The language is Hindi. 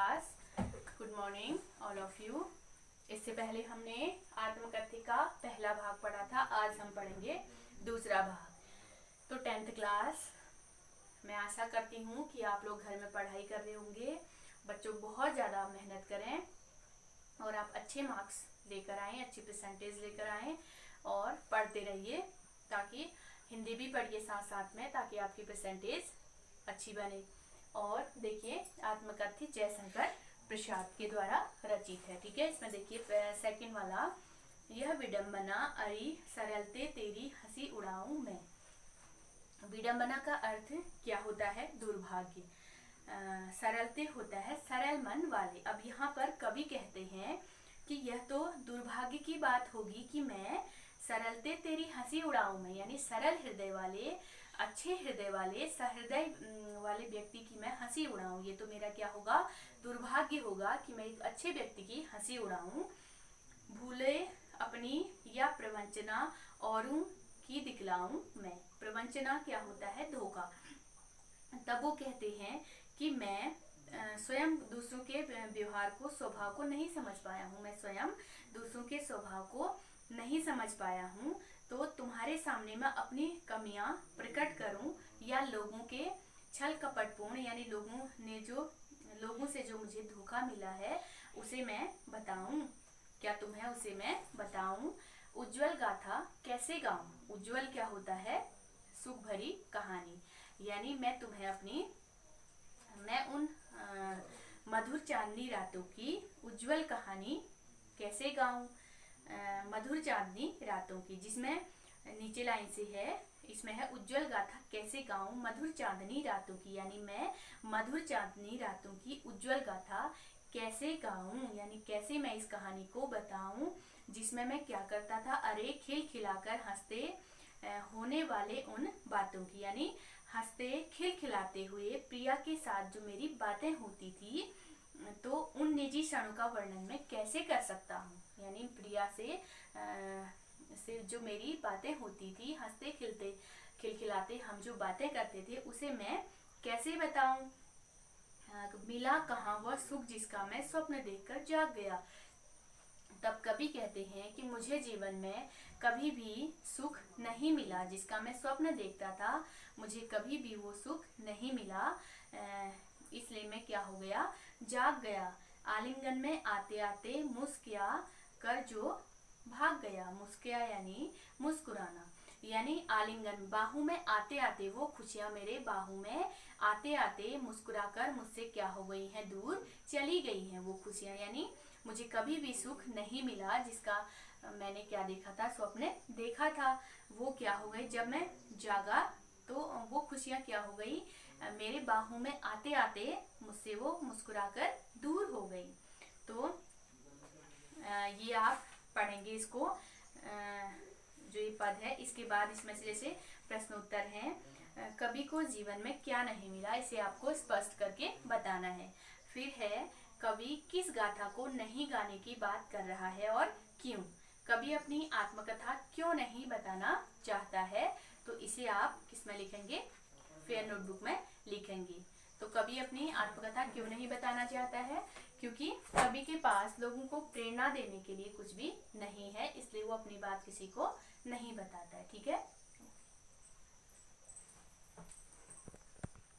Class, good morning all of you. इससे पहले हमने आत्मकथ्य का पहला भाग पढ़ा था, आज हम पढ़ेंगे दूसरा भाग। तो 10th क्लास, मैं आशा करती हूँ कि आप लोग घर में पढ़ाई कर रहे होंगे। बच्चों बहुत ज़्यादा मेहनत करें और आप अच्छे मार्क्स लेकर आएँ, अच्छी परसेंटेज लेकर आएँ और पढ़ते रहिए, ताकि हिंदी भी पढ़िए साथ साथ में, ताकि आपकी परसेंटेज अच्छी बने। और देखिए, आत्मकथ्य जयशंकर प्रसाद के द्वारा रचित है। ठीक है, इसमें देखिए सेकंड वाला, यह विडंबना अरी सरलते तेरी हंसी उड़ाऊं मैं। विडंबना का अर्थ क्या होता है? दुर्भाग्य। सरलते होता है सरल मन वाले। अब यहाँ पर कवि कहते हैं कि यह तो दुर्भाग्य की बात होगी कि मैं सरलते तेरी हंसी उड़ाऊं मैं, यानी सरल हृदय वाले, अच्छे हृदय वाले, सहृदय वाले व्यक्ति की मैं हंसी उड़ाऊं। ये तो मेरा क्या होगा? दुर्भाग्य होगा कि मैं एक अच्छे व्यक्ति की हंसी उड़ाऊं। भूले अपनी या प्रवंचना औरों की दिखलाऊं मैं। प्रवंचना क्या होता है? धोखा। तब वो कहते हैं कि मैं स्वयं दूसरों के व्यवहार को, स्वभाव को नहीं समझ पाया हूँ। मैं स्वयं दूसरों के स्वभाव को नहीं समझ पाया हूँ, तो तुम्हारे सामने मैं अपनी कमियां प्रकट करूं या लोगों के छल कपटपूर्ण, यानी लोगों से जो मुझे धोखा मिला है उसे मैं बताऊं। क्या तुम्हें उसे मैं बताऊं? उज्जवल गाथा कैसे गाऊं? उज्जवल क्या होता है? सुख भरी कहानी। यानी मैं उन मधुर चांदनी रातों की उज्जवल कहानी कैसे गाऊं? मधुर चांदनी रातों की, जिसमें नीचे लाइन से है, इसमें है उज्जवल गाथा कैसे गाऊं मधुर चांदनी रातों की, यानी मैं मधुर चांदनी रातों की उज्जवल गाथा कैसे गाऊं, यानी कैसे मैं इस कहानी को बताऊं, जिसमें मैं क्या करता था? अरे खिलखिलाकर हंसते होने वाले उन बातों की, यानी हंसते खिलखिलाते हुए प्रिया के साथ जो मेरी बातें होती थी, तो उन निजी क्षणों का वर्णन मैं कैसे कर सकता हूँ? यानी प्रिया से जो मेरी बातें होती थी, हंसते खिलते खिलखिलाते हम जो बातें करते थे, उसे मैं कैसे बताऊं? मिला कहाँ वह सुख जिसका मैं स्वप्न देखकर जाग गया। तब कवि कहते हैं कि मुझे जीवन में कभी भी सुख नहीं मिला जिसका मैं स्वप्न देखता था, मुझे कभी भी वो सुख नहीं मिला, इसलिए मैं क्या हो गया? जाग गया। आलिंगन में आते आते मुस्किया कर जो भाग गया। मुस्किया यानी मुस्कुराना, यानी आलिंगन, बाहू में आते आते, वो खुशियां मेरे बाहू में आते आते मुस्कुराकर मुझसे क्या हो गई हैं? दूर चली गई हैं वो खुशियां। यानी मुझे कभी भी सुख नहीं मिला जिसका मैंने क्या देखा था? स्वप्न देखा था। वो क्या हो गई? जब मैं जागा तो वो खुशियां क्या हो गई? मेरे बाहों में आते आते मुझसे वो मुस्कुराकर दूर हो गई। तो ये आप पढ़ेंगे इसको, जो ये पद है, इसके बाद इसमें से जैसे प्रश्न उत्तर हैं। कवि को जीवन में क्या नहीं मिला, इसे आपको स्पष्ट करके बताना है। फिर है, कवि किस गाथा को नहीं गाने की बात कर रहा है और क्यों? कवि अपनी आत्मकथा क्यों नहीं बताना चाहता है, तो इसे आप किसमें लिखेंगे? फेयर नोटबुक में लिखेंगे। तो कवि अपनी आत्मकथा क्यों नहीं बताना चाहता है? क्योंकि कवि के पास लोगों को प्रेरणा देने के लिए कुछ भी नहीं है, इसलिए वो अपनी बात किसी को नहीं बताता है। ठीक है।